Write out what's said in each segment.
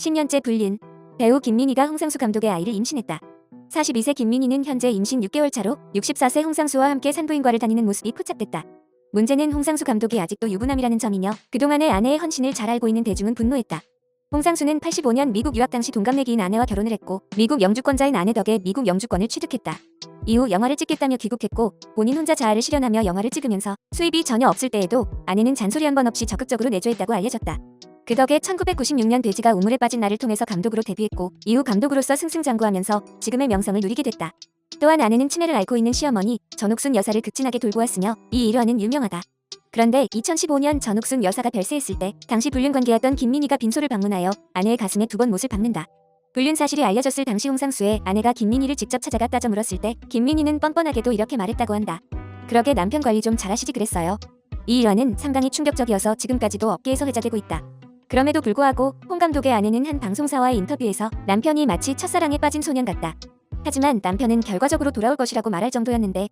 10년째 불륜. 배우 김민희가 홍상수 감독의 아이를 임신했다. 42세 김민희는 현재 임신 6개월 차로 64세 홍상수와 함께 산부인과를 다니는 모습이 포착됐다. 문제는 홍상수 감독이 아직도 유부남이라는 점이며 그동안의 아내의 헌신을 잘 알고 있는 대중은 분노했다. 홍상수는 85년 미국 유학 당시 동갑내기인 아내와 결혼을 했고 미국 영주권자인 아내 덕에 미국 영주권을 취득했다. 이후 영화를 찍겠다며 귀국했고 본인 혼자 자아를 실현하며 영화를 찍으면서 수입이 전혀 없을 때에도 아내는 잔소리 한 번 없이 적극적으로 내조했다고 알려졌다. 그 덕에 1996년 돼지가 우물에 빠진 나를 통해서 감독으로 데뷔했고 이후 감독으로서 승승장구하면서 지금의 명성을 누리게 됐다. 또한 아내는 치매를 앓고 있는 시어머니 전옥순 여사를 극진하게 돌보 왔으며 이 일화는 유명하다. 그런데 2015년 전옥순 여사가 별세했을 때 당시 불륜관계였던 김민희가 빈소를 방문하여 아내의 가슴에 2번 못을 박는다. 불륜 사실이 알려졌을 당시 홍상수의 아내가 김민희를 직접 찾아가 따져 물었을 때 김민희는 뻔뻔하게도 이렇게 말했다고 한다. 그러게 남편 관리 좀 잘하시지 그랬어요. 이 일화는 상당히 충격적이어서 지금까지도 업계에서 회자되고 있다. 그럼에도 불구하고 홍 감독의 아내는 한 방송사와의 인터뷰에서 남편이 마치 첫사랑에 빠진 소년 같다. 하지만 남편은 결과적으로 돌아올 것이라고 말할 정도였는데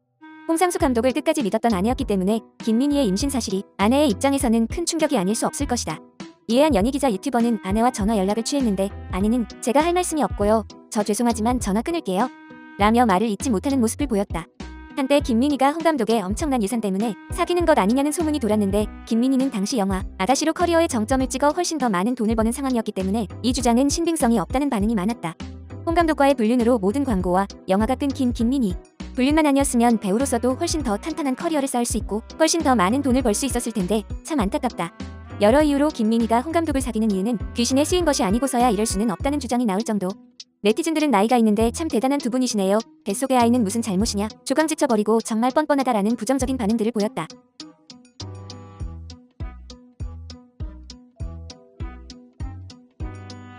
홍상수 감독을 끝까지 믿었던 아내였기 때문에 김민희의 임신 사실이 아내의 입장에서는 큰 충격이 아닐 수 없을 것이다. 이에 한 연예기자 유튜버는 아내와 전화 연락을 취했는데 아내는 제가 할 말씀이 없고요. 저 죄송하지만 전화 끊을게요. 라며 말을 잇지 못하는 모습을 보였다. 한때 김민희가 홍 감독의 엄청난 예산 때문에 사귀는 것 아니냐는 소문이 돌았는데 김민희는 당시 영화 아가씨로 커리어의 정점을 찍어 훨씬 더 많은 돈을 버는 상황이었기 때문에 이 주장은 신빙성이 없다는 반응이 많았다. 홍 감독과의 불륜으로 모든 광고와 영화가 끊긴 김민희. 불륜만 아니었으면 배우로서도 훨씬 더 탄탄한 커리어를 쌓을 수 있고 훨씬 더 많은 돈을 벌 수 있었을 텐데 참 안타깝다. 여러 이유로 김민희가 홍 감독을 사귀는 이유는 귀신에 쓰인 것이 아니고서야 이럴 수는 없다는 주장이 나올 정도. 네티즌들은 나이가 있는데 참 대단한 두 분이시네요. 뱃속의 아이는 무슨 잘못이냐. 조강 지쳐버리고 정말 뻔뻔하다라는 부정적인 반응들을 보였다.